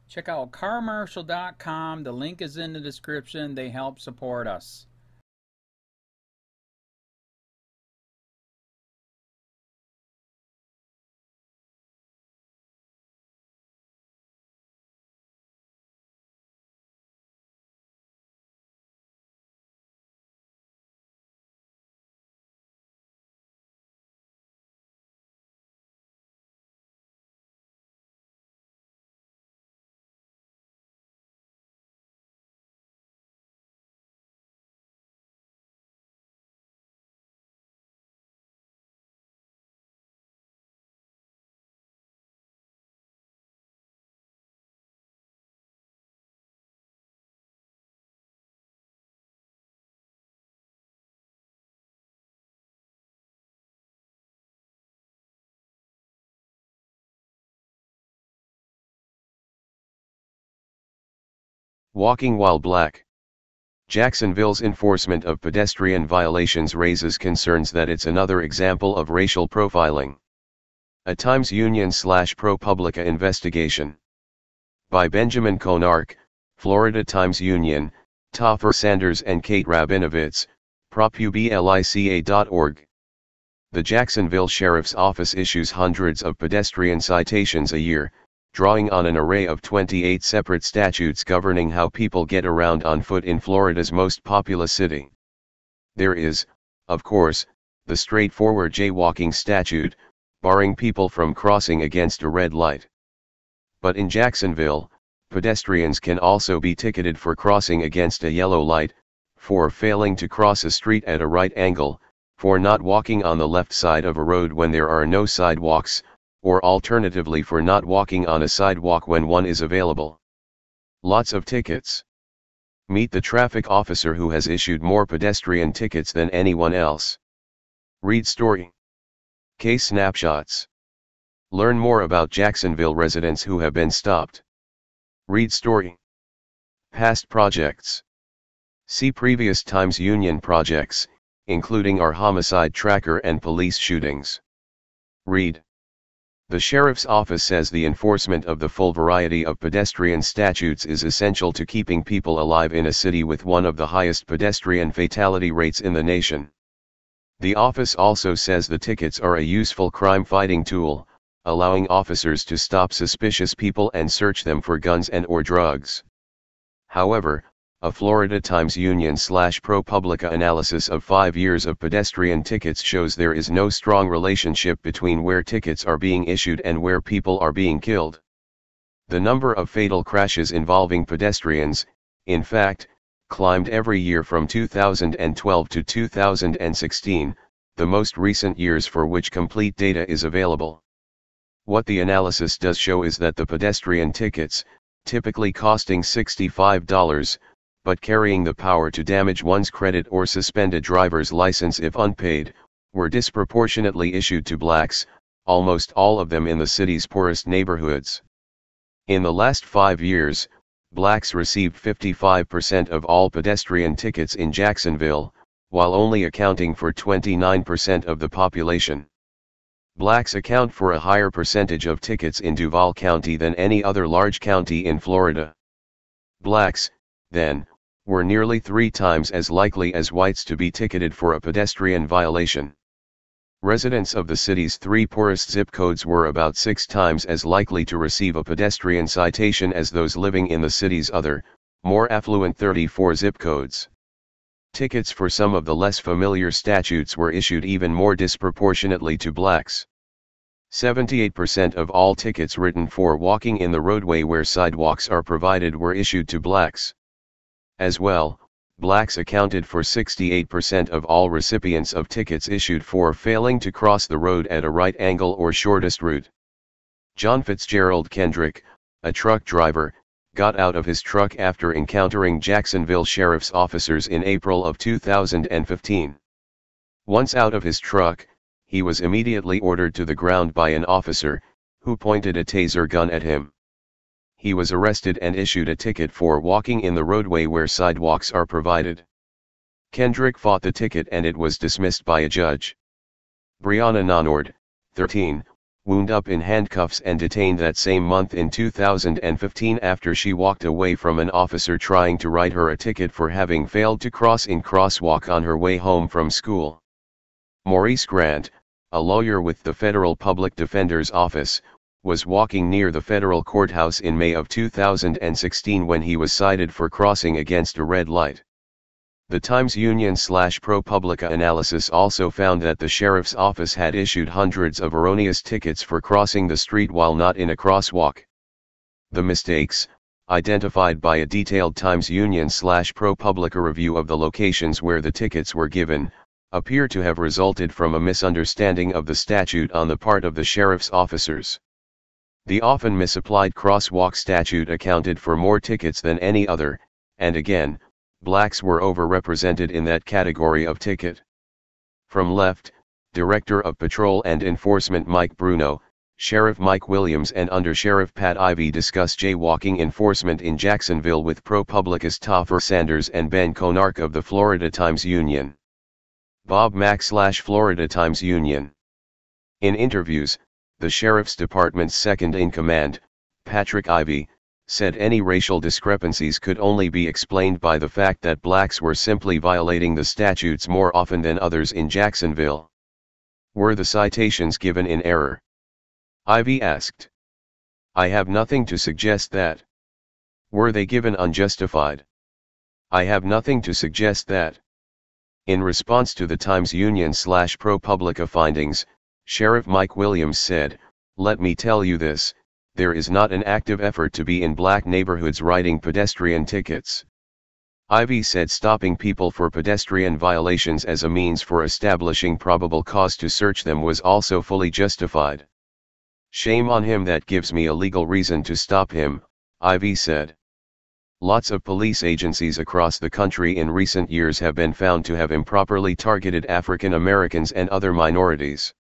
Check out carmarshal.com. The link is in the description. They help support us. Walking while black. Jacksonville's enforcement of pedestrian violations raises concerns that it's another example of racial profiling. A Times Union/ProPublica investigation. By Benjamin Konark, Florida Times Union, Topher Sanders and Kate Rabinovitz, PRUMMELL.org. The Jacksonville Sheriff's Office issues hundreds of pedestrian citations a year, drawing on an array of 28 separate statutes governing how people get around on foot in Florida's most populous city. There is, of course, the straightforward jaywalking statute, barring people from crossing against a red light. But in Jacksonville, pedestrians can also be ticketed for crossing against a yellow light, for failing to cross a street at a right angle, for not walking on the left side of a road when there are no sidewalks, or alternatively for not walking on a sidewalk when one is available. Lots of tickets. Meet the traffic officer who has issued more pedestrian tickets than anyone else. Read story. Case snapshots. Learn more about Jacksonville residents who have been stopped. Read story. Past projects. See previous Times Union projects, including our homicide tracker and police shootings. Read. The Sheriff's Office says the enforcement of the full variety of pedestrian statutes is essential to keeping people alive in a city with one of the highest pedestrian fatality rates in the nation. The office also says the tickets are a useful crime-fighting tool, allowing officers to stop suspicious people and search them for guns and/or drugs. However, a Florida Times Union/ProPublica analysis of 5 years of pedestrian tickets shows there is no strong relationship between where tickets are being issued and where people are being killed. The number of fatal crashes involving pedestrians, in fact, climbed every year from 2012 to 2016, the most recent years for which complete data is available. What the analysis does show is that the pedestrian tickets, typically costing $65, but carrying the power to damage one's credit or suspend a driver's license if unpaid, were disproportionately issued to blacks, almost all of them in the city's poorest neighborhoods. In the last 5 years, blacks received 55% of all pedestrian tickets in Jacksonville, while only accounting for 29% of the population. Blacks account for a higher percentage of tickets in Duval County than any other large county in Florida. Blacks, then, were nearly 3 times as likely as whites to be ticketed for a pedestrian violation. Residents of the city's 3 poorest zip codes were about 6 times as likely to receive a pedestrian citation as those living in the city's other, more affluent 34 zip codes. Tickets for some of the less familiar statutes were issued even more disproportionately to blacks. 78% of all tickets written for walking in the roadway where sidewalks are provided were issued to blacks. As well, blacks accounted for 68% of all recipients of tickets issued for failing to cross the road at a right angle or shortest route. John Fitzgerald Kendrick, a truck driver, got out of his truck after encountering Jacksonville Sheriff's officers in April of 2015. Once out of his truck, he was immediately ordered to the ground by an officer, who pointed a taser gun at him. He was arrested and issued a ticket for walking in the roadway where sidewalks are provided. Kendrick fought the ticket and it was dismissed by a judge. Brianna Nonord, 13, wound up in handcuffs and detained that same month in 2015 after she walked away from an officer trying to write her a ticket for having failed to cross in crosswalk on her way home from school. Maurice Grant, a lawyer with the Federal Public Defender's Office, was walking near the federal courthouse in May of 2016 when he was cited for crossing against a red light. The Times Union/ProPublica analysis also found that the sheriff's office had issued hundreds of erroneous tickets for crossing the street while not in a crosswalk. The mistakes, identified by a detailed Times Union/ProPublica review of the locations where the tickets were given, appear to have resulted from a misunderstanding of the statute on the part of the sheriff's officers. The often misapplied crosswalk statute accounted for more tickets than any other, and again, blacks were overrepresented in that category of ticket. From left, Director of Patrol and Enforcement Mike Bruno, Sheriff Mike Williams and Under Sheriff Pat Ivey discuss jaywalking enforcement in Jacksonville with ProPublica's Topher Sanders and Ben Konark of the Florida Times Union. Bob Mack/Florida Times Union. In interviews, the Sheriff's Department's second-in-command, Patrick Ivey, said any racial discrepancies could only be explained by the fact that blacks were simply violating the statutes more often than others in Jacksonville. Were the citations given in error? Ivey asked. I have nothing to suggest that. Were they given unjustified? I have nothing to suggest that. In response to the Times Union/ProPublica findings, Sheriff Mike Williams said, "Let me tell you this. There is not an active effort to be in black neighborhoods writing pedestrian tickets." Ivey said stopping people for pedestrian violations as a means for establishing probable cause to search them was also fully justified. Shame on him, that gives me a legal reason to stop him, Ivey said. Lots of police agencies across the country in recent years have been found to have improperly targeted African Americans and other minorities.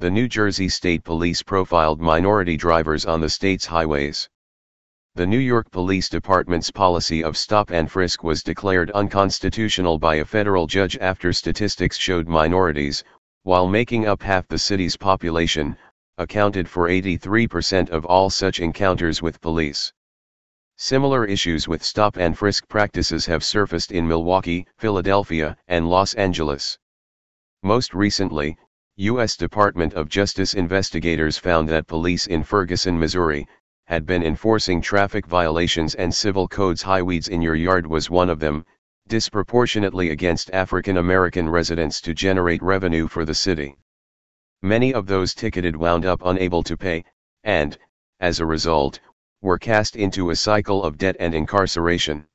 The New Jersey State Police profiled minority drivers on the state's highways. The New York Police Department's policy of stop and frisk was declared unconstitutional by a federal judge after statistics showed minorities, while making up half the city's population, accounted for 83% of all such encounters with police. Similar issues with stop and frisk practices have surfaced in Milwaukee, Philadelphia, and Los Angeles. Most recently, U.S. Department of Justice investigators found that police in Ferguson, Missouri, had been enforcing traffic violations and civil codes. "High weeds in your yard" was one of them, disproportionately against African American residents to generate revenue for the city. Many of those ticketed wound up unable to pay, and, as a result, were cast into a cycle of debt and incarceration.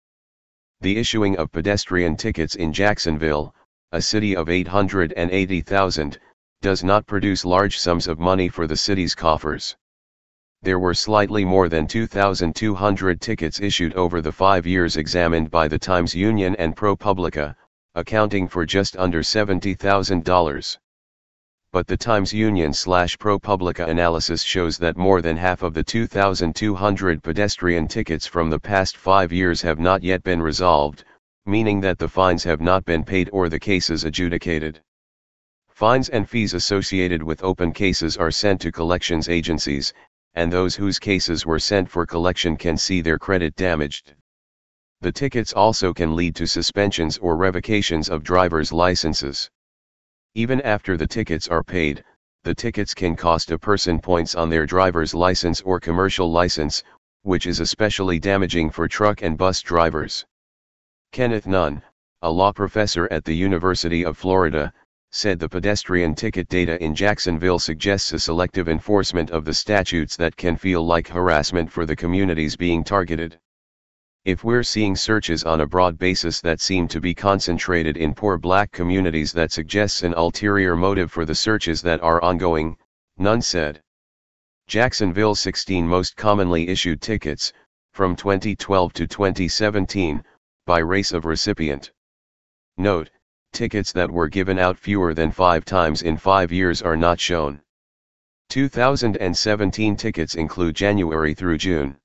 The issuing of pedestrian tickets in Jacksonville, a city of 880,000, does not produce large sums of money for the city's coffers. There were slightly more than 2,200 tickets issued over the 5 years examined by the Times Union and ProPublica, accounting for just under $70,000. But the Times Union/ProPublica analysis shows that more than half of the 2,200 pedestrian tickets from the past 5 years have not yet been resolved, meaning that the fines have not been paid or the cases adjudicated. Fines and fees associated with open cases are sent to collections agencies, and those whose cases were sent for collection can see their credit damaged. The tickets also can lead to suspensions or revocations of driver's licenses. Even after the tickets are paid, the tickets can cost a person points on their driver's license or commercial license, which is especially damaging for truck and bus drivers. Kenneth Nunn, a law professor at the University of Florida, said the pedestrian ticket data in Jacksonville suggests a selective enforcement of the statutes that can feel like harassment for the communities being targeted. If we're seeing searches on a broad basis that seem to be concentrated in poor black communities, that suggests an ulterior motive for the searches that are ongoing, Nunn said. Jacksonville's 16 most commonly issued tickets, from 2012 to 2017, by race of recipient. Note: tickets that were given out fewer than 5 times in 5 years are not shown. 2017 tickets include January through June.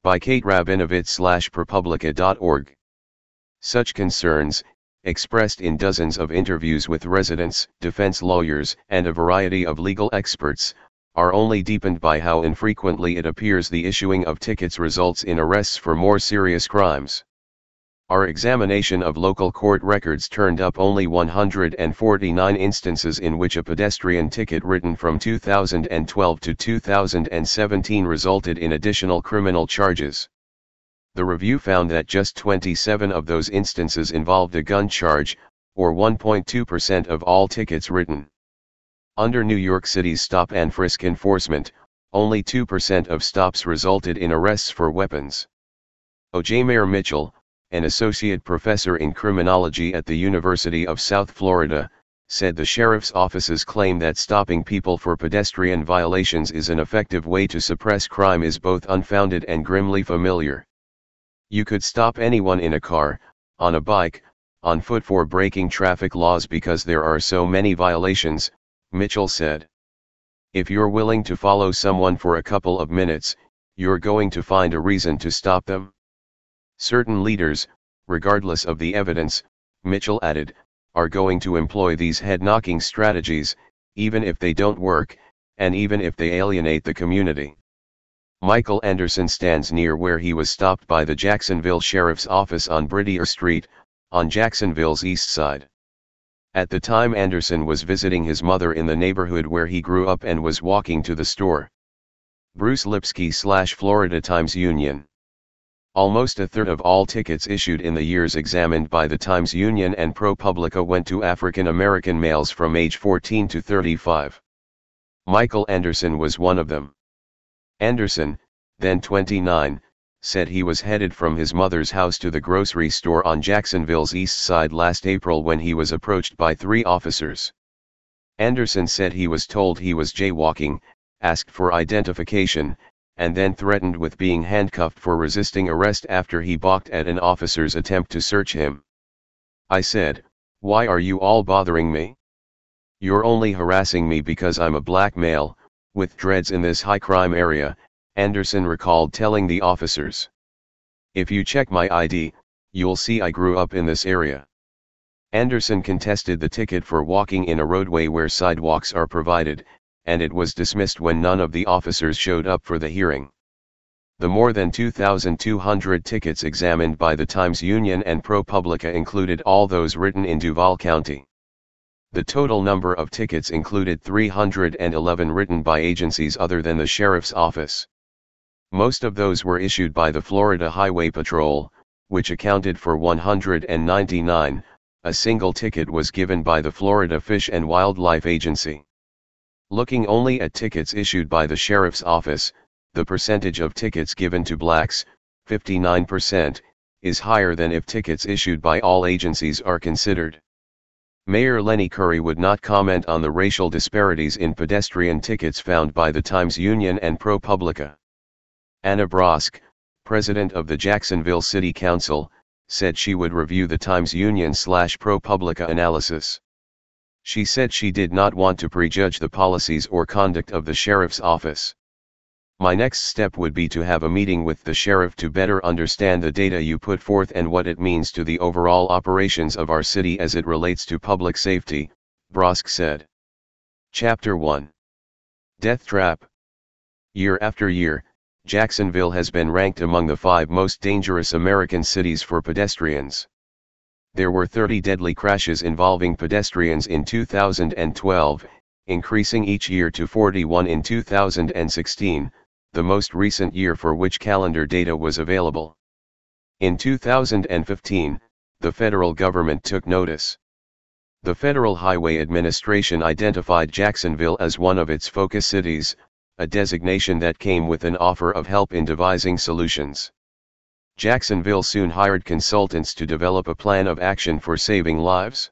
By Kate Rabinovitz/ProPublica.org. Such concerns, expressed in dozens of interviews with residents, defense lawyers, and a variety of legal experts, are only deepened by how infrequently it appears the issuing of tickets results in arrests for more serious crimes. Our examination of local court records turned up only 149 instances in which a pedestrian ticket written from 2012 to 2017 resulted in additional criminal charges. The review found that just 27 of those instances involved a gun charge, or 1.2% of all tickets written. Under New York City's stop and frisk enforcement, only 2% of stops resulted in arrests for weapons. Mayor Mitchell, an associate professor in criminology at the University of South Florida, said the sheriff's office's claim that stopping people for pedestrian violations is an effective way to suppress crime is both unfounded and grimly familiar. You could stop anyone in a car, on a bike, on foot for breaking traffic laws because there are so many violations, Mitchell said. If you're willing to follow someone for a couple of minutes, you're going to find a reason to stop them. Certain leaders, regardless of the evidence, Mitchell added, are going to employ these head-knocking strategies, even if they don't work, and even if they alienate the community. Michael Anderson stands near where he was stopped by the Jacksonville Sheriff's Office on Bridier Street, on Jacksonville's east side. At the time Anderson was visiting his mother in the neighborhood where he grew up and was walking to the store. Bruce Lipsky / Florida Times-Union. Almost a third of all tickets issued in the years examined by the Times-Union and ProPublica went to African American males from age 14 to 35. Michael Anderson was one of them. Anderson, then 29, said he was headed from his mother's house to the grocery store on Jacksonville's east side last April when he was approached by 3 officers. Anderson said he was told he was jaywalking, asked for identification, and then threatened with being handcuffed for resisting arrest after he balked at an officer's attempt to search him. I said, "Why are you all bothering me? You're only harassing me because I'm a black male, with dreads in this high-crime area," Anderson recalled telling the officers. "If you check my ID, you'll see I grew up in this area." Anderson contested the ticket for walking in a roadway where sidewalks are provided, and it was dismissed when none of the officers showed up for the hearing. The more than 2,200 tickets examined by the Times-Union and ProPublica included all those written in Duval County. The total number of tickets included 311 written by agencies other than the sheriff's office. Most of those were issued by the Florida Highway Patrol, which accounted for 199. A single ticket was given by the Florida Fish and Wildlife Agency. Looking only at tickets issued by the sheriff's office, the percentage of tickets given to blacks, 59%, is higher than if tickets issued by all agencies are considered. Mayor Lenny Curry would not comment on the racial disparities in pedestrian tickets found by the Times-Union and ProPublica. Anna Brosk, president of the Jacksonville City Council, said she would review the Times-Union / ProPublica analysis. She said she did not want to prejudge the policies or conduct of the sheriff's office. "My next step would be to have a meeting with the sheriff to better understand the data you put forth and what it means to the overall operations of our city as it relates to public safety," Brosk said. Chapter 1. Death Trap. Year after year, Jacksonville has been ranked among the 5 most dangerous American cities for pedestrians. There were 30 deadly crashes involving pedestrians in 2012, increasing each year to 41 in 2016, the most recent year for which calendar data was available. In 2015, the federal government took notice. The Federal Highway Administration identified Jacksonville as one of its focus cities, a designation that came with an offer of help in devising solutions. Jacksonville soon hired consultants to develop a plan of action for saving lives.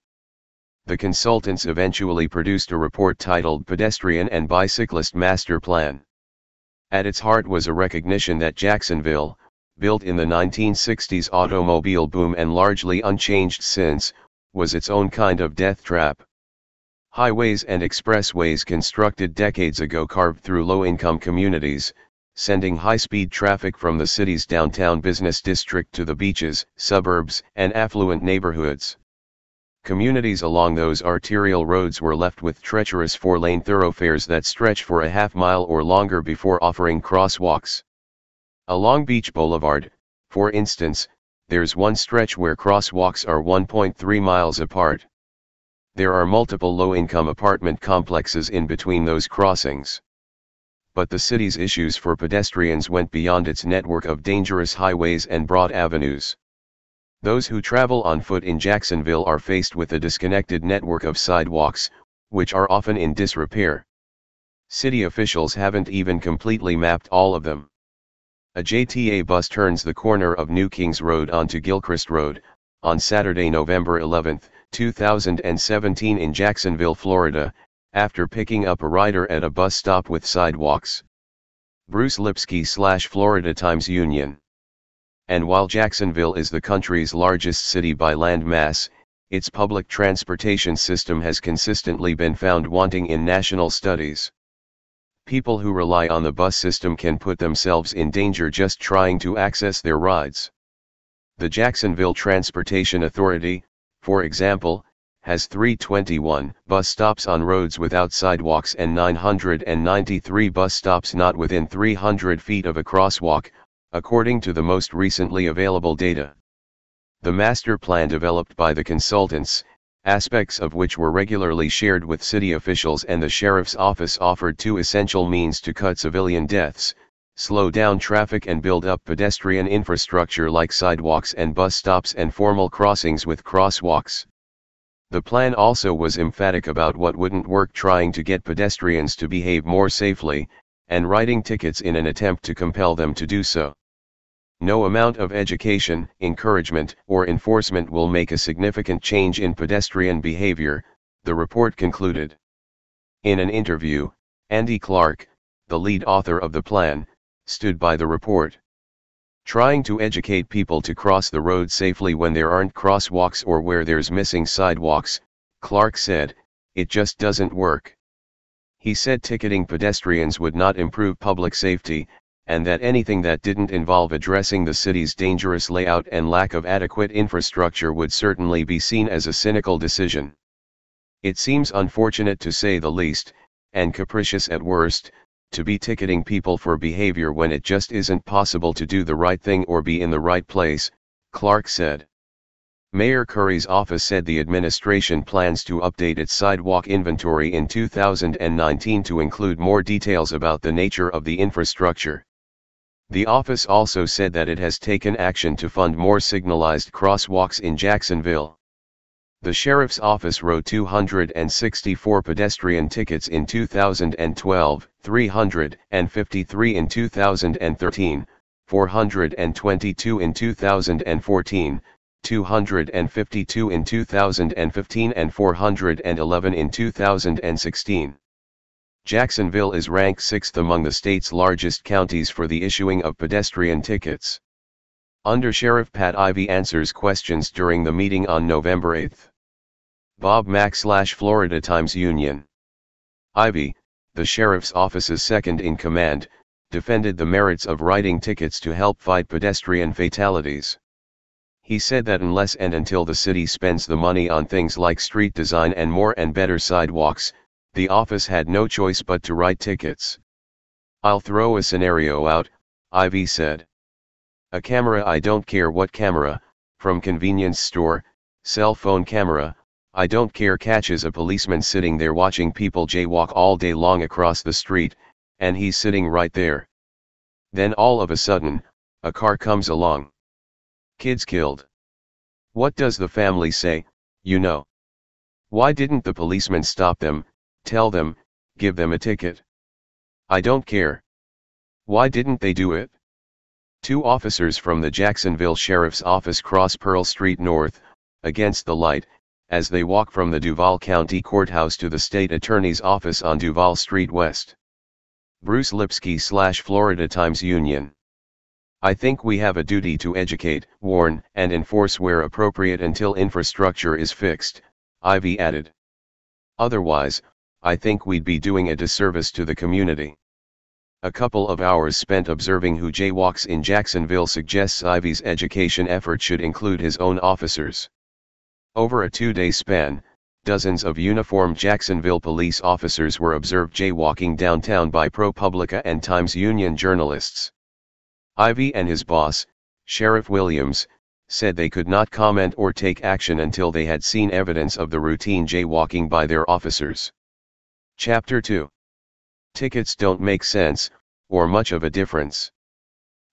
The consultants eventually produced a report titled Pedestrian and Bicyclist Master Plan. At its heart was a recognition that Jacksonville, built in the 1960s automobile boom and largely unchanged since, was its own kind of death trap. Highways and expressways constructed decades ago carved through low-income communities, sending high-speed traffic from the city's downtown business district to the beaches, suburbs, and affluent neighborhoods. Communities along those arterial roads were left with treacherous 4-lane thoroughfares that stretch for a half-mile or longer before offering crosswalks. Along Beach Boulevard, for instance, there's one stretch where crosswalks are 1.3 miles apart. There are multiple low-income apartment complexes in between those crossings. But the city's issues for pedestrians went beyond its network of dangerous highways and broad avenues. Those who travel on foot in Jacksonville are faced with a disconnected network of sidewalks, which are often in disrepair. City officials haven't even completely mapped all of them. A JTA bus turns the corner of New Kings Road onto Gilchrist Road, on Saturday, November 11, 2017 in Jacksonville, Florida, after picking up a rider at a bus stop with sidewalks. Bruce Lipsky / Florida Times Union. And while Jacksonville is the country's largest city by land mass, its public transportation system has consistently been found wanting in national studies. People who rely on the bus system can put themselves in danger just trying to access their rides. The Jacksonville Transportation Authority, for example, has 321 bus stops on roads without sidewalks and 993 bus stops not within 300 feet of a crosswalk, according to the most recently available data. The master plan developed by the consultants, aspects of which were regularly shared with city officials and the sheriff's office, offered two essential means to cut civilian deaths: slow down traffic and build up pedestrian infrastructure like sidewalks and bus stops and formal crossings with crosswalks. The plan also was emphatic about what wouldn't work, trying to get pedestrians to behave more safely, and writing tickets in an attempt to compel them to do so. No amount of education, encouragement, or enforcement will make a significant change in pedestrian behavior, the report concluded. In an interview, Andy Clark, the lead author of the plan, stood by the report. Trying to educate people to cross the road safely when there aren't crosswalks or where there's missing sidewalks, Clark said, it just doesn't work. He said ticketing pedestrians would not improve public safety, and that anything that didn't involve addressing the city's dangerous layout and lack of adequate infrastructure would certainly be seen as a cynical decision. It seems unfortunate to say the least, and capricious at worst, to be ticketing people for behavior when it just isn't possible to do the right thing or be in the right place, Clark said. Mayor Curry's office said the administration plans to update its sidewalk inventory in 2019 to include more details about the nature of the infrastructure. The office also said that it has taken action to fund more signalized crosswalks in Jacksonville. The sheriff's office wrote 264 pedestrian tickets in 2012, 353 in 2013, 422 in 2014, 252 in 2015 and 411 in 2016. Jacksonville is ranked 6th among the state's largest counties for the issuing of pedestrian tickets. Under Sheriff Pat Ivey answers questions during the meeting on November 8. Bob Mack / Florida Times Union. Ivey, the sheriff's office's second in command, defended the merits of writing tickets to help fight pedestrian fatalities. He said that unless and until the city spends the money on things like street design and more and better sidewalks, the office had no choice but to write tickets. I'll throw a scenario out, Ivey said. A camera, I don't care what camera, from convenience store, cell phone camera, I don't care, catches a policeman sitting there watching people jaywalk all day long across the street, and he's sitting right there. Then all of a sudden, a car comes along. Kids killed. What does the family say? You know. Why didn't the policeman stop them, tell them, give them a ticket? I don't care. Why didn't they do it? Two officers from the Jacksonville Sheriff's Office cross Pearl Street North, against the light, as they walk from the Duval County Courthouse to the State Attorney's Office on Duval Street West. Bruce Lipsky / Florida Times Union. I think we have a duty to educate, warn, and enforce where appropriate until infrastructure is fixed, Ivey added. Otherwise, I think we'd be doing a disservice to the community. A couple of hours spent observing who jaywalks in Jacksonville suggests Ivey's education effort should include his own officers. Over a 2-day span, dozens of uniformed Jacksonville police officers were observed jaywalking downtown by ProPublica and Times Union journalists. Ivy and his boss, Sheriff Williams, said they could not comment or take action until they had seen evidence of the routine jaywalking by their officers. Chapter 2. Tickets don't make sense, or much of a difference.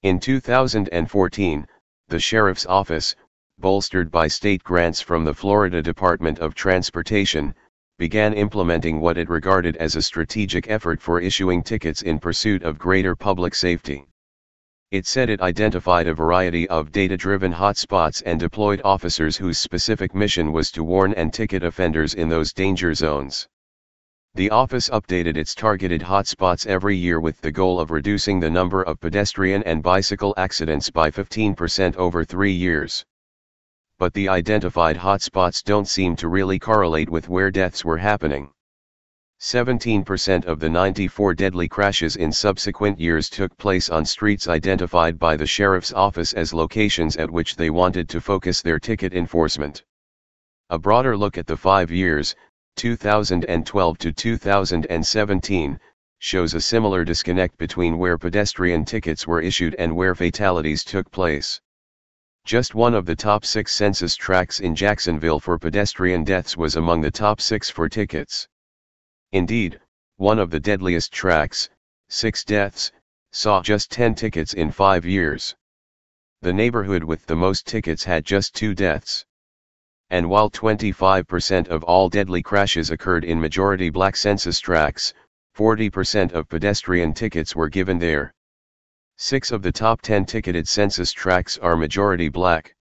In 2014, the Sheriff's Office, bolstered by state grants from the Florida Department of Transportation, began implementing what it regarded as a strategic effort for issuing tickets in pursuit of greater public safety. It said it identified a variety of data-driven hotspots and deployed officers whose specific mission was to warn and ticket offenders in those danger zones. The office updated its targeted hotspots every year with the goal of reducing the number of pedestrian and bicycle accidents by 15% over 3 years. But the identified hotspots don't seem to really correlate with where deaths were happening. 17% of the 94 deadly crashes in subsequent years took place on streets identified by the Sheriff's Office as locations at which they wanted to focus their ticket enforcement. A broader look at the 5 years, 2012 to 2017, shows a similar disconnect between where pedestrian tickets were issued and where fatalities took place. Just one of the top 6 census tracts in Jacksonville for pedestrian deaths was among the top 6 for tickets. Indeed, one of the deadliest tracts, 6 deaths, saw just 10 tickets in 5 years. The neighborhood with the most tickets had just 2 deaths. And while 25% of all deadly crashes occurred in majority black census tracts, 40% of pedestrian tickets were given there. 6 of the top 10 ticketed census tracts are majority black.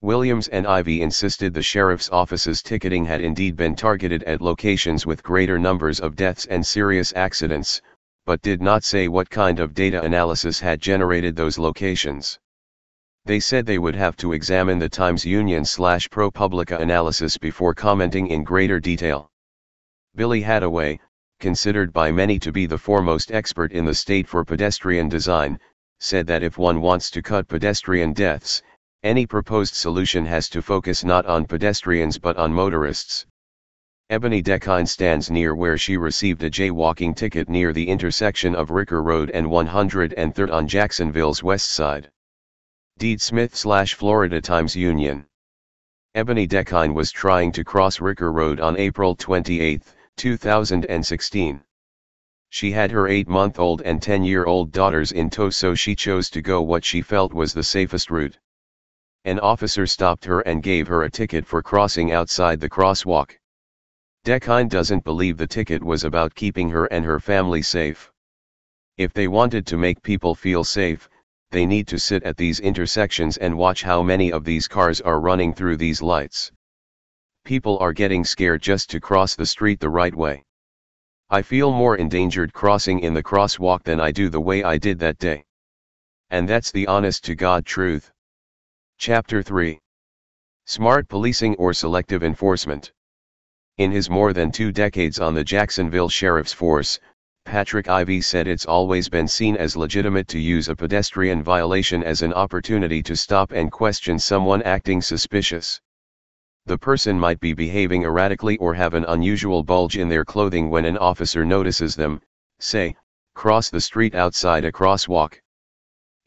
Williams and Ivy insisted the Sheriff's Office's ticketing had indeed been targeted at locations with greater numbers of deaths and serious accidents, but did not say what kind of data analysis had generated those locations. They said they would have to examine the Times Union/ProPublica analysis before commenting in greater detail. Billy Hadaway, considered by many to be the foremost expert in the state for pedestrian design, said that if one wants to cut pedestrian deaths, any proposed solution has to focus not on pedestrians but on motorists. Ebony Dekine stands near where she received a jaywalking ticket near the intersection of Ricker Road and 103rd on Jacksonville's west side. Deed Smith/Florida Times Union. Ebony Dekine was trying to cross Ricker Road on April 28, 2016. She had her 8-month-old and 10-year-old daughters in tow, so she chose to go what she felt was the safest route. An officer stopped her and gave her a ticket for crossing outside the crosswalk. Dekine doesn't believe the ticket was about keeping her and her family safe. If they wanted to make people feel safe, they need to sit at these intersections and watch how many of these cars are running through these lights. People are getting scared just to cross the street the right way. I feel more endangered crossing in the crosswalk than I do the way I did that day. And that's the honest-to-God truth. Chapter 3. Smart Policing or Selective Enforcement. In his more than 2 decades on the Jacksonville Sheriff's Force, Patrick Ivy said it's always been seen as legitimate to use a pedestrian violation as an opportunity to stop and question someone acting suspicious. The person might be behaving erratically or have an unusual bulge in their clothing when an officer notices them, say, cross the street outside a crosswalk.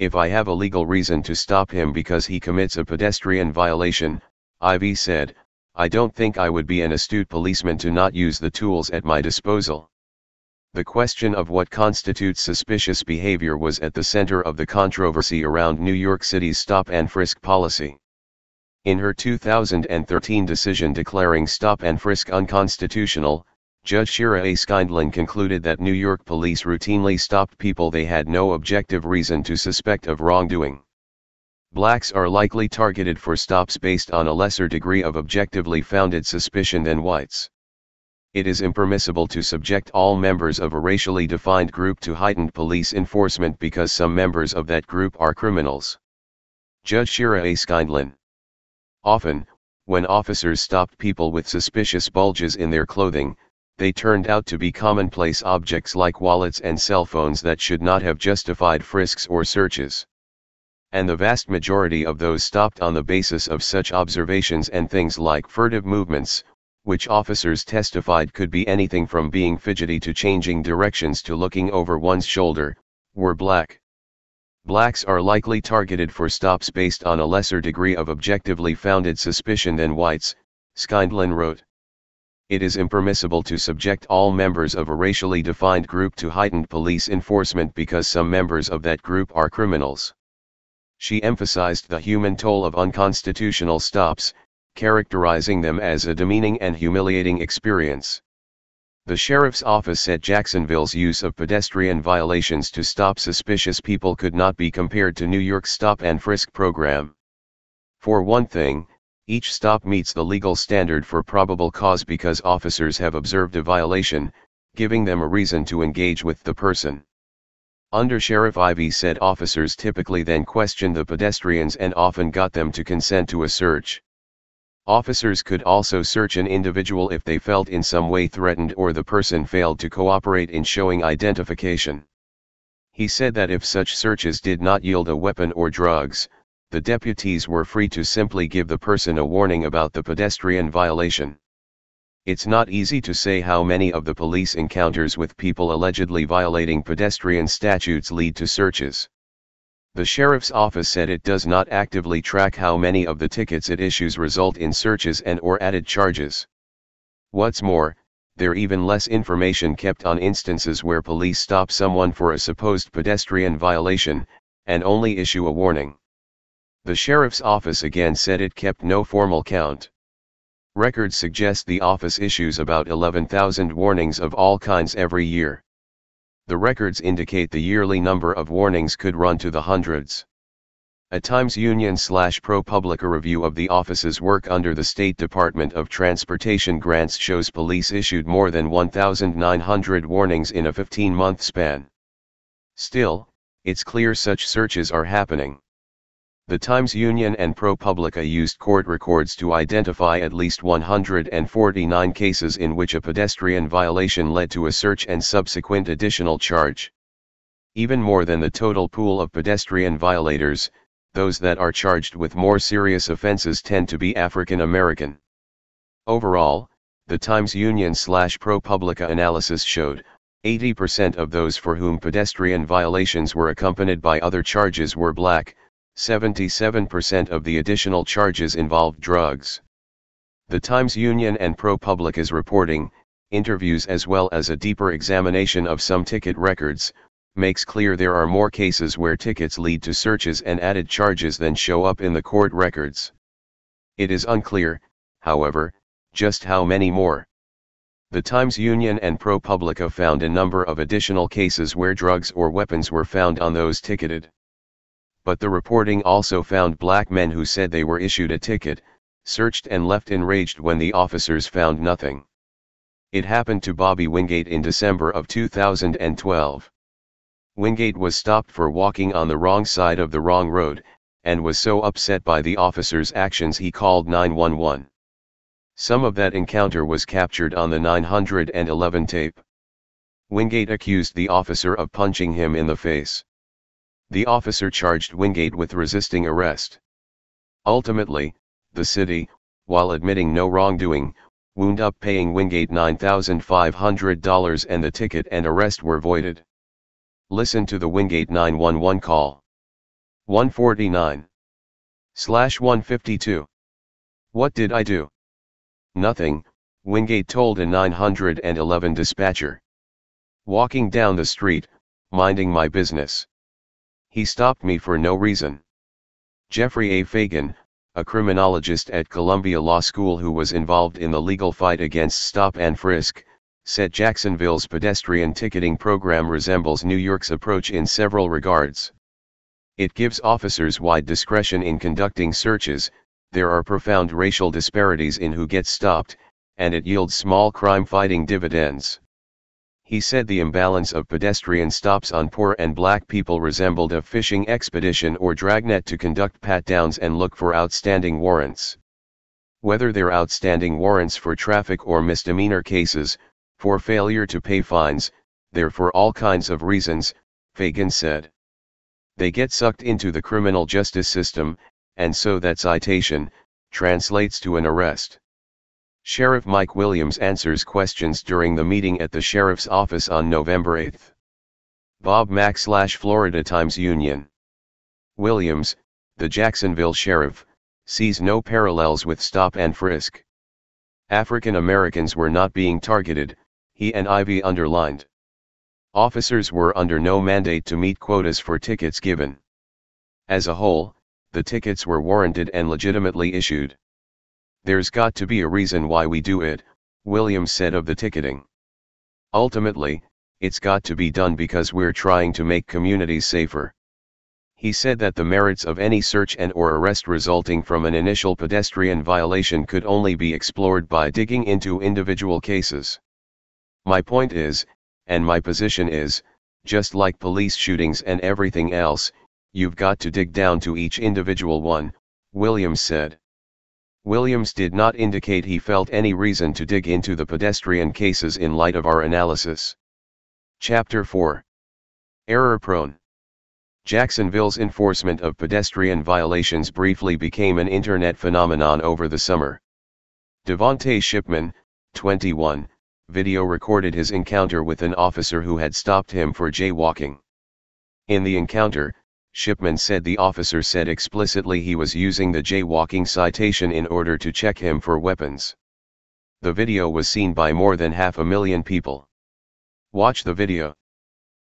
If I have a legal reason to stop him because he commits a pedestrian violation, Ivy said, I don't think I would be an astute policeman to not use the tools at my disposal. The question of what constitutes suspicious behavior was at the center of the controversy around New York City's stop and frisk policy. In her 2013 decision declaring stop and frisk unconstitutional, Judge Shira A. Skindlin concluded that New York police routinely stopped people they had no objective reason to suspect of wrongdoing. Blacks are likely targeted for stops based on a lesser degree of objectively founded suspicion than whites. It is impermissible to subject all members of a racially defined group to heightened police enforcement because some members of that group are criminals. Judge Shira A. Skindlin. Often, when officers stopped people with suspicious bulges in their clothing, they turned out to be commonplace objects like wallets and cell phones that should not have justified frisks or searches. and the vast majority of those stopped on the basis of such observations and things like furtive movements, which officers testified could be anything from being fidgety to changing directions to looking over one's shoulder, were black. Blacks are likely targeted for stops based on a lesser degree of objectively founded suspicion than whites, Skindlin wrote. It is impermissible to subject all members of a racially defined group to heightened police enforcement because some members of that group are criminals. She emphasized the human toll of unconstitutional stops, characterizing them as a demeaning and humiliating experience. The sheriff's office said Jacksonville's use of pedestrian violations to stop suspicious people could not be compared to New York's stop and frisk program. For one thing, each stop meets the legal standard for probable cause because officers have observed a violation, giving them a reason to engage with the person. Under-Sheriff Ivy said officers typically then questioned the pedestrians and often got them to consent to a search. Officers could also search an individual if they felt in some way threatened or the person failed to cooperate in showing identification. He said that if such searches did not yield a weapon or drugs, the deputies were free to simply give the person a warning about the pedestrian violation. It's not easy to say how many of the police encounters with people allegedly violating pedestrian statutes lead to searches. The sheriff's office said it does not actively track how many of the tickets it issues result in searches and/or added charges. What's more, there even less information kept on instances where police stop someone for a supposed pedestrian violation, and only issue a warning. The sheriff's office again said it kept no formal count. Records suggest the office issues about 11,000 warnings of all kinds every year. The records indicate the yearly number of warnings could run to the hundreds. A Times Union/ProPublica review of the office's work under the State Department of Transportation grants shows police issued more than 1,900 warnings in a 15-month span. Still, it's clear such searches are happening. The Times Union and ProPublica used court records to identify at least 149 cases in which a pedestrian violation led to a search and subsequent additional charge. Even more than the total pool of pedestrian violators, those that are charged with more serious offenses tend to be African American. Overall, the Times Union/ProPublica analysis showed, 80% of those for whom pedestrian violations were accompanied by other charges were black, 77% of the additional charges involved drugs. The Times Union and ProPublica's reporting, interviews as well as a deeper examination of some ticket records, makes clear there are more cases where tickets lead to searches and added charges than show up in the court records. It is unclear, however, just how many more. The Times Union and ProPublica found a number of additional cases where drugs or weapons were found on those ticketed. But the reporting also found black men who said they were issued a ticket, searched and left enraged when the officers found nothing. It happened to Bobby Wingate in December of 2012. Wingate was stopped for walking on the wrong side of the wrong road, and was so upset by the officers' actions he called 911. Some of that encounter was captured on the 911 tape. Wingate accused the officer of punching him in the face. The officer charged Wingate with resisting arrest. Ultimately, the city, while admitting no wrongdoing, wound up paying Wingate $9,500 and the ticket and arrest were voided. Listen to the Wingate 911 call. 149/152. What did I do? Nothing, Wingate told a 911 dispatcher. Walking down the street, minding my business. He stopped me for no reason. Jeffrey A. Fagan, a criminologist at Columbia Law School who was involved in the legal fight against stop and frisk, said Jacksonville's pedestrian ticketing program resembles New York's approach in several regards. It gives officers wide discretion in conducting searches, there are profound racial disparities in who gets stopped, and it yields small crime-fighting dividends. He said the imbalance of pedestrian stops on poor and black people resembled a fishing expedition or dragnet to conduct pat-downs and look for outstanding warrants. Whether they're outstanding warrants for traffic or misdemeanor cases, for failure to pay fines, they're for all kinds of reasons, Fagan said. They get sucked into the criminal justice system, and so that citation translates to an arrest. Sheriff Mike Williams answers questions during the meeting at the sheriff's office on November 8. Bob Mack / Florida Times Union. Williams, the Jacksonville sheriff, sees no parallels with stop and frisk. African Americans were not being targeted, he and Ivy underlined. Officers were under no mandate to meet quotas for tickets given. As a whole, the tickets were warranted and legitimately issued. There's got to be a reason why we do it, Williams said of the ticketing. Ultimately, it's got to be done because we're trying to make communities safer. He said that the merits of any search and/or arrest resulting from an initial pedestrian violation could only be explored by digging into individual cases. My point is, and my position is, just like police shootings and everything else, you've got to dig down to each individual one, Williams said. Williams did not indicate he felt any reason to dig into the pedestrian cases in light of our analysis. Chapter 4. Error-prone. Jacksonville's enforcement of pedestrian violations briefly became an internet phenomenon over the summer. Devontae Shipman, 21, video recorded his encounter with an officer who had stopped him for jaywalking. In the encounter, Shipman said the officer said explicitly he was using the jaywalking citation in order to check him for weapons. The video was seen by more than 500,000 people. Watch the video.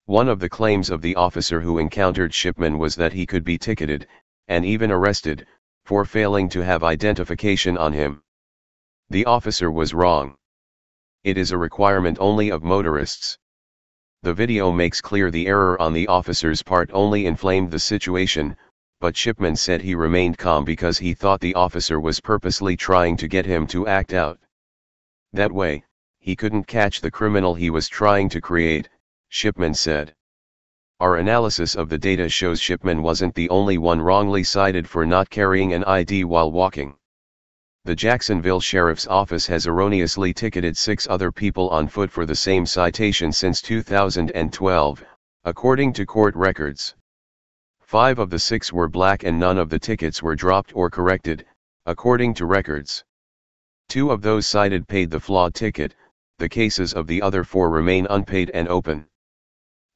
One of the claims of the officer who encountered Shipman was that he could be ticketed, and even arrested, for failing to have identification on him. The officer was wrong. It is a requirement only of motorists. The video makes clear the error on the officer's part only inflamed the situation, but Shipman said he remained calm because he thought the officer was purposely trying to get him to act out. That way, he couldn't catch the criminal he was trying to create, Shipman said. Our analysis of the data shows Shipman wasn't the only one wrongly cited for not carrying an ID while walking. The Jacksonville Sheriff's Office has erroneously ticketed 6 other people on foot for the same citation since 2012, according to court records. 5 of the 6 were black and none of the tickets were dropped or corrected, according to records. 2 of those cited paid the flawed ticket, the cases of the other 4 remain unpaid and open.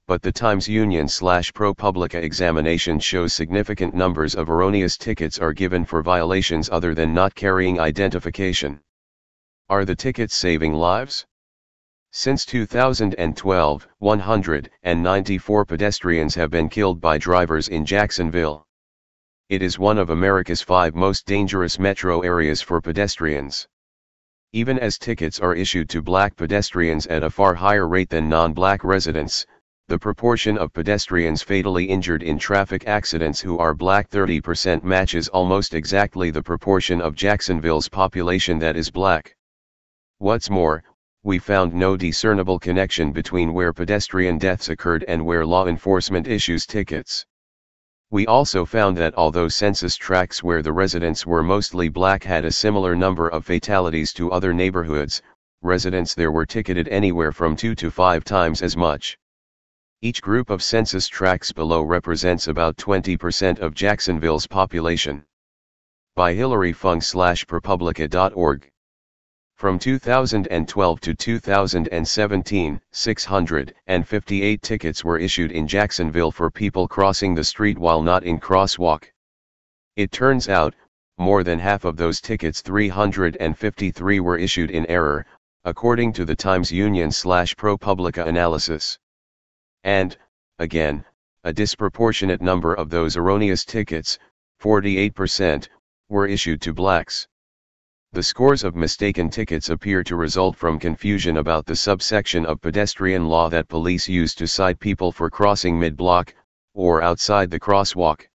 But the Times Union / ProPublica examination shows significant numbers of erroneous tickets are given for violations other than not carrying identification. Are the tickets saving lives? Since 2012, 194 pedestrians have been killed by drivers in Jacksonville. It is one of America's 5 most dangerous metro areas for pedestrians. Even as tickets are issued to black pedestrians at a far higher rate than non-black residents, the proportion of pedestrians fatally injured in traffic accidents who are black 30% matches almost exactly the proportion of Jacksonville's population that is black. What's more, we found no discernible connection between where pedestrian deaths occurred and where law enforcement issues tickets. We also found that although census tracts where the residents were mostly black had a similar number of fatalities to other neighborhoods, residents there were ticketed anywhere from 2 to 5 times as much. Each group of census tracts below represents about 20% of Jacksonville's population. By Hilary Fung / ProPublica.org. From 2012 to 2017, 658 tickets were issued in Jacksonville for people crossing the street while not in crosswalk. It turns out, more than half of those tickets, 353, were issued in error, according to the Times Union / ProPublica analysis. And, again, a disproportionate number of those erroneous tickets, 48%, were issued to blacks. The scores of mistaken tickets appear to result from confusion about the subsection of pedestrian law that police use to cite people for crossing mid-block, or outside the crosswalk.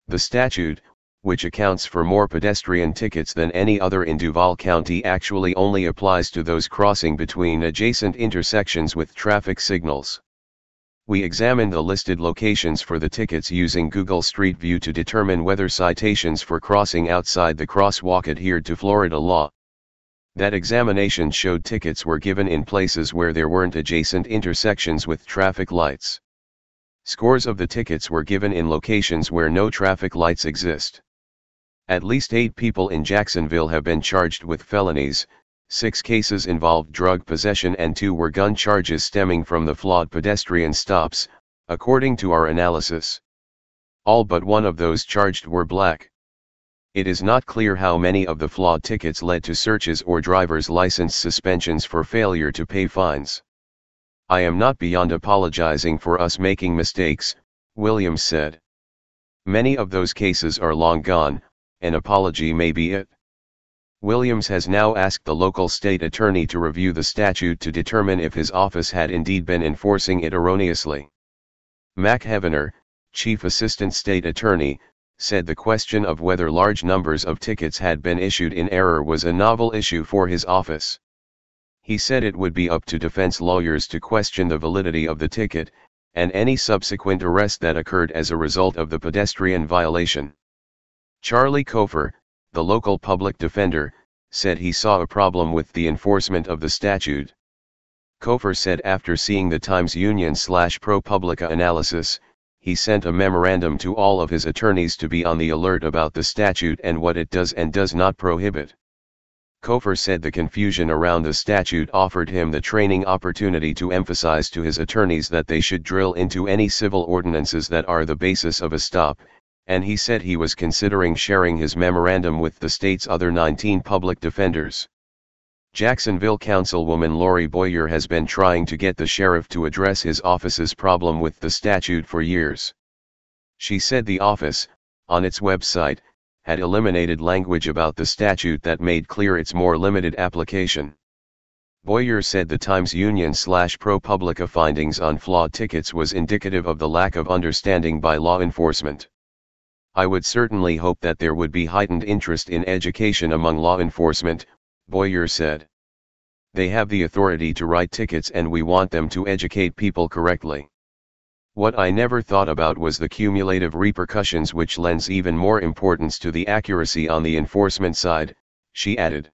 The statute, which accounts for more pedestrian tickets than any other in Duval County, actually only applies to those crossing between adjacent intersections with traffic signals. We examined the listed locations for the tickets using Google Street View to determine whether citations for crossing outside the crosswalk adhered to Florida law. That examination showed tickets were given in places where there weren't adjacent intersections with traffic lights. Scores of the tickets were given in locations where no traffic lights exist. At least 8 people in Jacksonville have been charged with felonies, 6 cases involved drug possession and 2 were gun charges stemming from the flawed pedestrian stops, according to our analysis. All but one of those charged were black. It is not clear how many of the flawed tickets led to searches or driver's license suspensions for failure to pay fines. I am not beyond apologizing for us making mistakes, Williams said. Many of those cases are long gone, an apology may be it. Williams has now asked the local state attorney to review the statute to determine if his office had indeed been enforcing it erroneously. Mac Heavener, chief assistant state attorney, said the question of whether large numbers of tickets had been issued in error was a novel issue for his office. He said it would be up to defense lawyers to question the validity of the ticket, and any subsequent arrest that occurred as a result of the pedestrian violation. Charlie Kofer, the local public defender, said he saw a problem with the enforcement of the statute. Kofer said after seeing the Times-Union/ProPublica analysis, he sent a memorandum to all of his attorneys to be on the alert about the statute and what it does and does not prohibit. Kofer said the confusion around the statute offered him the training opportunity to emphasize to his attorneys that they should drill into any civil ordinances that are the basis of a stop, and he said he was considering sharing his memorandum with the state's other 19 public defenders. Jacksonville Councilwoman Lori Boyer has been trying to get the sheriff to address his office's problem with the statute for years. She said the office, on its website, had eliminated language about the statute that made clear its more limited application. Boyer said the Times-Union/ProPublica findings on flawed tickets was indicative of the lack of understanding by law enforcement. I would certainly hope that there would be heightened interest in education among law enforcement, Boyer said. They have the authority to write tickets and we want them to educate people correctly. What I never thought about was the cumulative repercussions, which lends even more importance to the accuracy on the enforcement side, she added.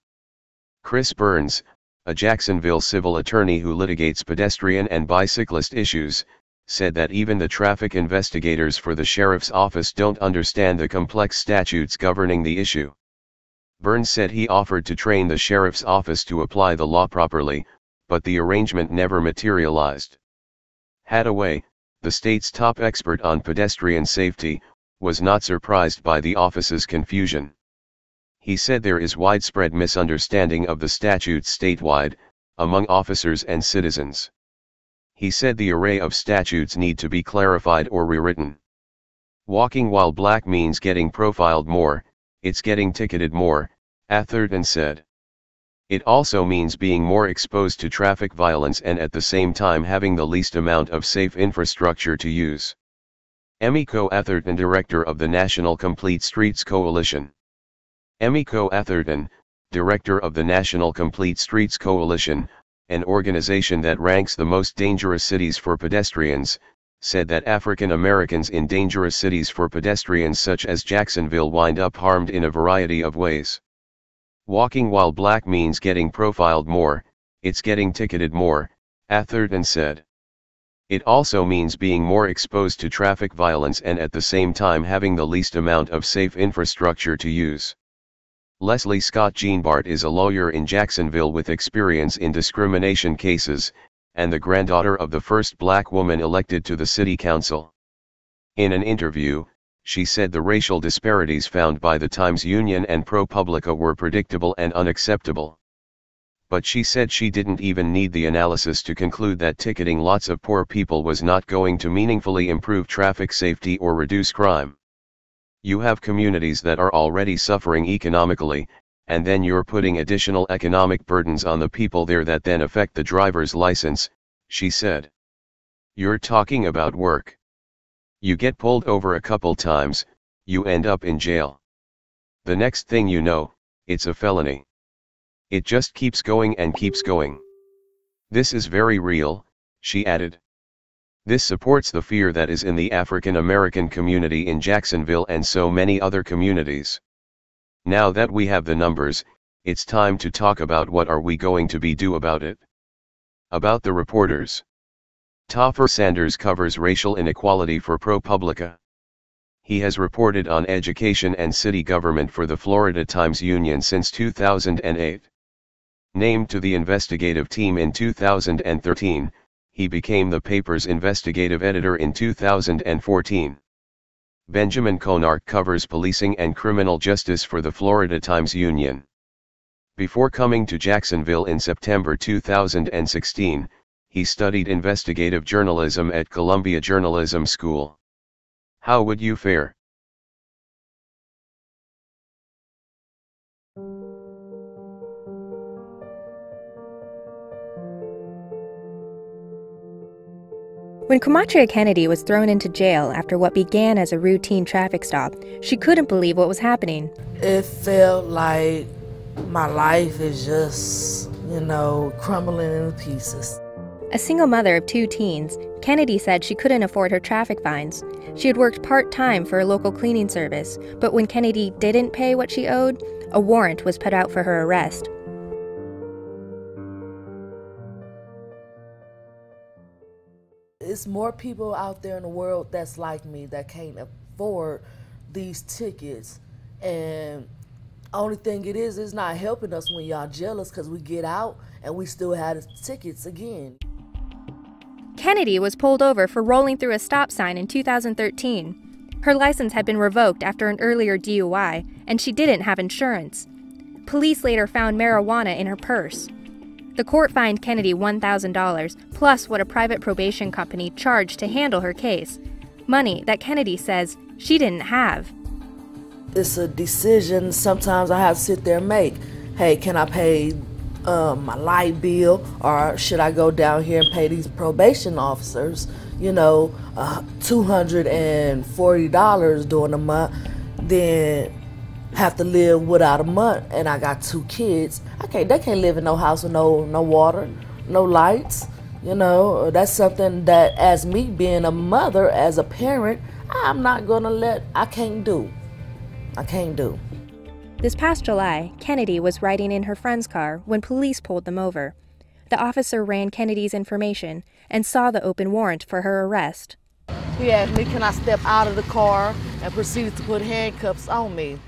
Chris Burns, a Jacksonville civil attorney who litigates pedestrian and bicyclist issues, said that even the traffic investigators for the sheriff's office don't understand the complex statutes governing the issue. Burns said he offered to train the sheriff's office to apply the law properly, but the arrangement never materialized. Hadaway, the state's top expert on pedestrian safety, was not surprised by the office's confusion. He said there is widespread misunderstanding of the statutes statewide, among officers and citizens. He said the array of statutes need to be clarified or rewritten. Walking while black means getting profiled more, it's getting ticketed more, Atherton said. It also means being more exposed to traffic violence and at the same time having the least amount of safe infrastructure to use. Emiko Atherton, director of the National Complete Streets Coalition. Emiko Atherton, director of the National Complete Streets Coalition, an organization that ranks the most dangerous cities for pedestrians, said that African Americans in dangerous cities for pedestrians such as Jacksonville wind up harmed in a variety of ways. Walking while black means getting profiled more, it's getting ticketed more, Atherton said. It also means being more exposed to traffic violence and at the same time having the least amount of safe infrastructure to use. Leslie Scott Jeanbart is a lawyer in Jacksonville with experience in discrimination cases, and the granddaughter of the first black woman elected to the city council. In an interview, she said the racial disparities found by the Times-Union and ProPublica were predictable and unacceptable. But she said she didn't even need the analysis to conclude that ticketing lots of poor people was not going to meaningfully improve traffic safety or reduce crime. You have communities that are already suffering economically, and then you're putting additional economic burdens on the people there that then affect the driver's license, she said. You're talking about work. You get pulled over a couple times, you end up in jail. The next thing you know, it's a felony. It just keeps going and keeps going. This is very real, she added. This supports the fear that is in the African American community in Jacksonville and so many other communities. Now that we have the numbers, it's time to talk about what are we going to do about it. About the reporters. Topher Sanders covers racial inequality for ProPublica. He has reported on education and city government for the Florida Times-Union since 2008. Named to the investigative team in 2013, he became the paper's investigative editor in 2014. Benjamin Konark covers policing and criminal justice for the Florida Times-Union. Before coming to Jacksonville in September 2016, he studied investigative journalism at Columbia Journalism School. How would you fare? When COPWATCH Kennedy was thrown into jail after what began as a routine traffic stop, she couldn't believe what was happening. It felt like my life is just, crumbling into pieces. A single mother of 2 teens, Kennedy said she couldn't afford her traffic fines. She had worked part-time for a local cleaning service, but when Kennedy didn't pay what she owed, a warrant was put out for her arrest. It's more people out there in the world that's like me that can't afford these tickets, and only thing it is not helping us when y'all jealous because we get out and we still have the tickets again. Kennedy was pulled over for rolling through a stop sign in 2013. Her license had been revoked after an earlier DUI, and she didn't have insurance. Police later found marijuana in her purse. The court fined Kennedy $1,000, plus what a private probation company charged to handle her case, money that Kennedy says she didn't have. It's a decision sometimes I have to sit there and make. Hey, can I pay my light bill, or should I go down here and pay these probation officers, $240 during a month, then have to live without a month, and I got 2 kids. They can't live in no house with no water, no lights. That's something that, as me being a mother, as a parent, I can't do. This past July, Kennedy was riding in her friend's car when police pulled them over. The officer ran Kennedy's information and saw the open warrant for her arrest. He asked me, can I step out of the car, and proceeded to put handcuffs on me.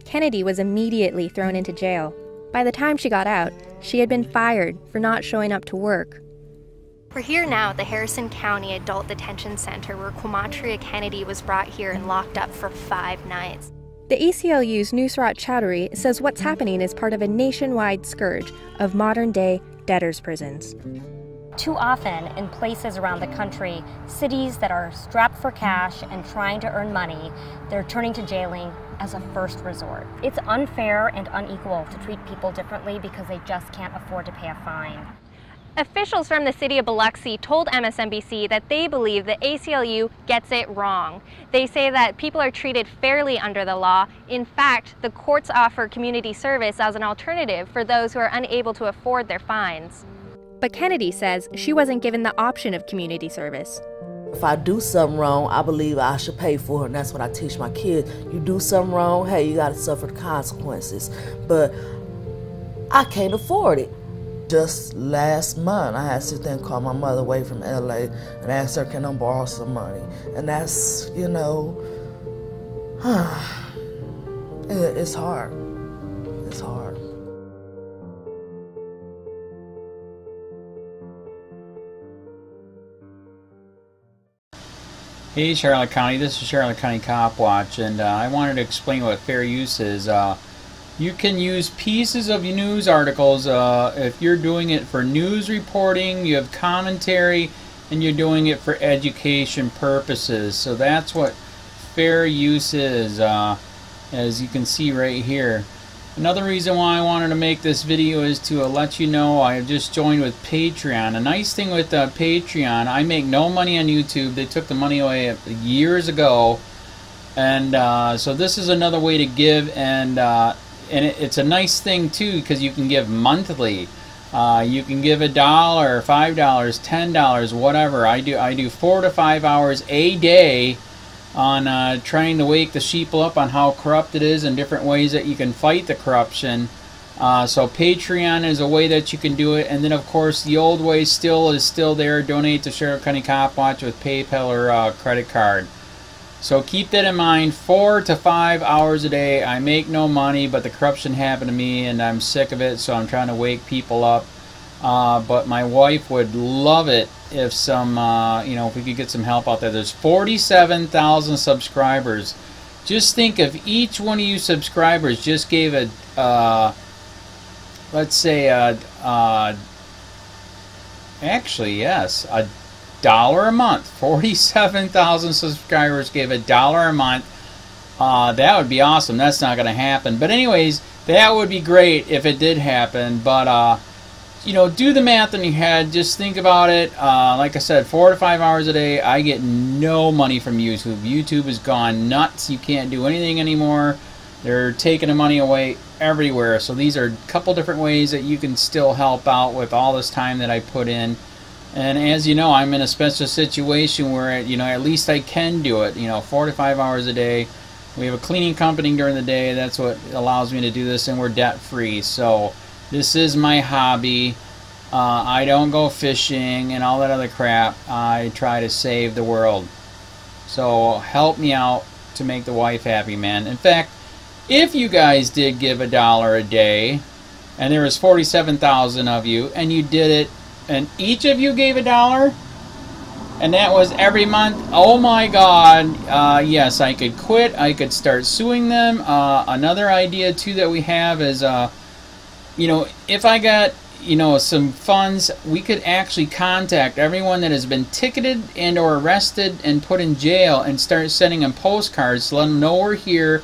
Kennedy was immediately thrown into jail. By the time she got out, she had been fired for not showing up to work. We're here now at the Harrison County Adult Detention Center where COPWATCH Kennedy was brought here and locked up for 5 nights. The ACLU's Nusrat Chowdhury says what's happening is part of a nationwide scourge of modern-day debtors' prisons. Too often, in places around the country, cities that are strapped for cash and trying to earn money, they're turning to jailing as a first resort. It's unfair and unequal to treat people differently because they just can't afford to pay a fine. Officials from the city of Biloxi told MSNBC that they believe the ACLU gets it wrong. They say that people are treated fairly under the law. In fact, the courts offer community service as an alternative for those who are unable to afford their fines. But Kennedy says she wasn't given the option of community service. If I do something wrong, I believe I should pay for it, and that's what I teach my kids. You do something wrong, hey, you gotta suffer the consequences. But I can't afford it. Just last month, I had to sit there and call my mother away from LA and ask her, can I borrow some money? And that's, it's hard. It's hard. Hey Charlotte County, this is Charlotte County Cop Watch, and I wanted to explain what fair use is. You can use pieces of news articles if you're doing it for news reporting, you have commentary, and you're doing it for education purposes. So that's what fair use is, as you can see right here. Another reason why I wanted to make this video is to let you know I have just joined with Patreon. A nice thing with Patreon, I make no money on YouTube. They took the money away years ago, and so this is another way to give, and it's a nice thing too because you can give monthly. You can give $1, $5, $10, whatever. I do 4 to 5 hours a day on trying to wake the sheeple up on how corrupt it is and different ways that you can fight the corruption. So Patreon is a way that you can do it, and then of course the old way is still there. Donate to Sheriff County COPWATCH with PayPal or credit card. So keep that in mind. 4 to 5 hours a day. I make no money, but the corruption happened to me, and I'm sick of it. So I'm trying to wake people up. But my wife would love it if some, if we could get some help out there. There's 47,000 subscribers. Just think if each one of you subscribers just gave a, let's say, actually, yes, $1 a month. 47,000 subscribers gave $1 a month. That would be awesome. That's not going to happen. But anyways, that would be great if it did happen. But, do the math in your head. Just think about it. Like I said, 4 to 5 hours a day. I get no money from YouTube. YouTube has gone nuts. You can't do anything anymore. They're taking the money away everywhere. So these are a couple different ways that you can still help out with all this time that I put in. And as you know, I'm in a special situation where, at least I can do it. 4 to 5 hours a day. We have a cleaning company during the day. That's what allows me to do this, and we're debt free. So this is my hobby. I don't go fishing and all that other crap. I try to save the world. So help me out to make the wife happy, man. In fact, if you guys did give $1 a day, and there was 47,000 of you, and you did it, and each of you gave $1, and that was every month, oh my God, yes, I could quit. I could start suing them. Another idea, too, that we have is, if I got, some funds, we could actually contact everyone that has been ticketed and or arrested and put in jail and start sending them postcards to let them know we're here,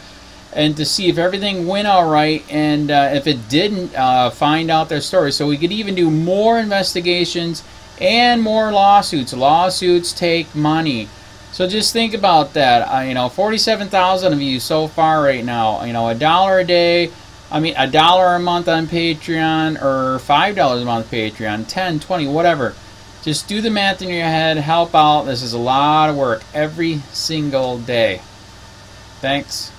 and to see if everything went all right, and if it didn't, find out their story. So we could even do more investigations and more lawsuits. Lawsuits take money. So just think about that. 47,000 of you so far right now. $1 a day. $1 a month on Patreon, or $5 a month Patreon, 10, 20, whatever. Just do the math in your head. Help out. This is a lot of work every single day. Thanks.